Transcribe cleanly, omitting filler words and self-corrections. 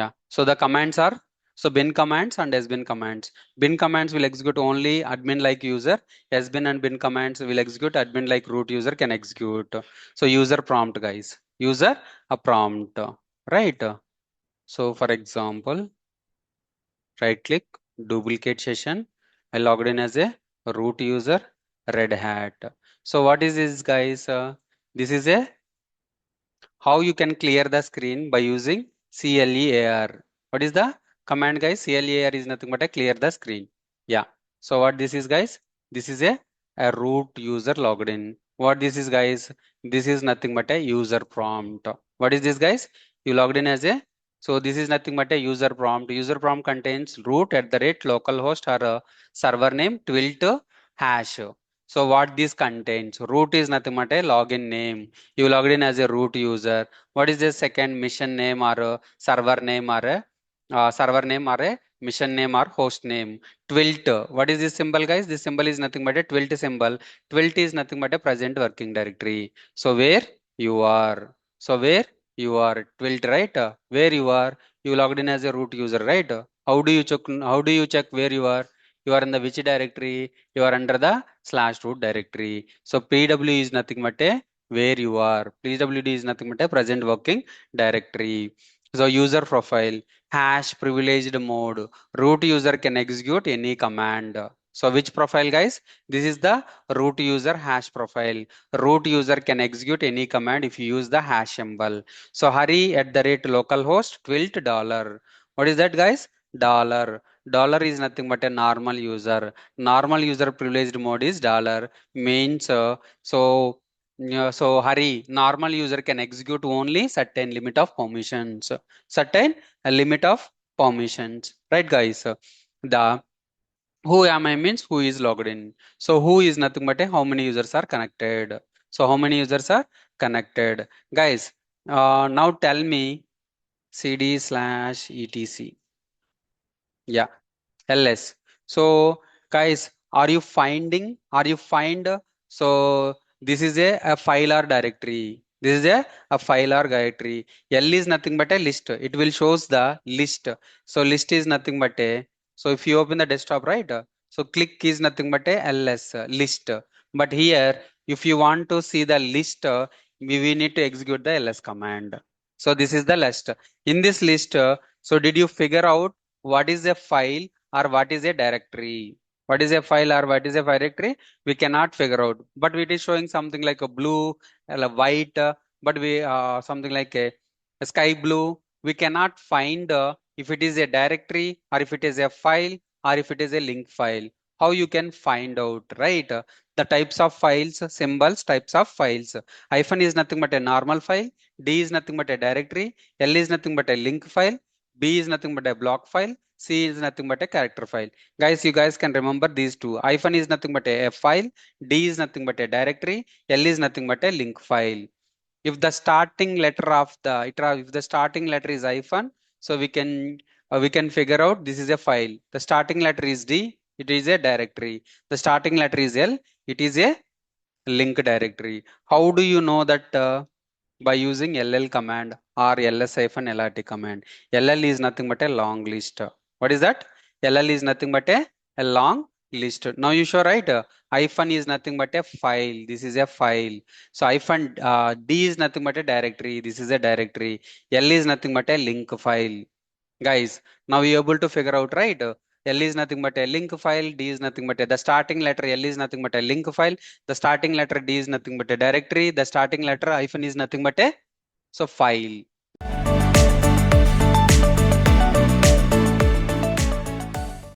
Yeah. So the commands are, so bin commands and sbin commands. Bin commands will execute only admin like user. Sbin and bin commands will execute admin like root user can execute. So user prompt, guys. User a prompt, right? So for example, right click, duplicate session. I logged in as a root user, Red Hat. So what is this, guys? This is a how you can clear the screen by using clear. What is the command, guys? Clear is nothing but a clear the screen. Yeah. So what this is, guys? This is a root user logged in. What this is, guys? This is nothing but a user prompt. What is this, guys? You logged in as a, so this is nothing but a user prompt. User prompt contains root at the rate localhost or server name twilt hash. So what this contains? Root is nothing but a login name. You logged in as a root user. What is the second mission name or a server name or a server name or a mission name or host name? Twilt. What is this symbol, guys? This symbol is nothing but a twilt symbol. Twilt is nothing but a present working directory. So where you are. So where you are. Twilt, right? Where you are. You logged in as a root user, right? How do you check? How do you check where you are? You are in the which directory? You are under the /root directory. So PW is nothing but a where you are. PWD is nothing but a present working directory. So user profile, hash privileged mode, root user can execute any command. So which profile, guys? This is the root user hash profile. Root user can execute any command if you use the hash symbol. So hurry at the rate localhost twilt dollar. What is that, guys? Dollar. Dollar is nothing but a normal user. Normal user privileged mode is dollar. Means so yeah, so hurry, normal user can execute only certain limit of permissions. Certain limit of permissions. Right, guys? The who am I means who is logged in. So who is nothing but a how many users are connected. So how many users are connected. Guys, now tell me cd/etc. Yeah. LS. So guys, are you find, so this is a file or directory. This is a file or directory. L is nothing but a list. It will shows the list. So list is nothing but a, so if you open the desktop, right? So click is nothing but a ls list. But here, if you want to see the list, we need to execute the ls command. So this is the list. In this list, so did you figure out what is a file or what is a directory? What is a file or what is a directory? We cannot figure out, but it is showing something like a blue, a white, but we something like a sky blue. We cannot find if it is a directory or if it is a file or if it is a link file. How you can find out, right? The types of files, symbols, types of files. Hyphen is nothing but a normal file. D is nothing but a directory. L is nothing but a link file. B is nothing but a block file. C is nothing but a character file. Guys, you guys can remember these two. Hyphen is nothing but a file. D is nothing but a directory. L is nothing but a link file. If the starting letter of the if the starting letter is hyphen, so we can figure out this is a file. The starting letter is D, it is a directory. The starting letter is L, it is a link directory. How do you know that? By using ll command or ls-lrt command. Ll is nothing but a long list. What is that? Ll is nothing but a long list. Now you show, right? Hyphen is nothing but a file. This is a file. So hyphen d is nothing but a directory. This is a directory. L is nothing but a link file. Guys, now you able to figure out, right? L is nothing but a link file, D is nothing but a, the starting letter L is nothing but a link file, the starting letter D is nothing but a directory, the starting letter hyphen is nothing but a, so file.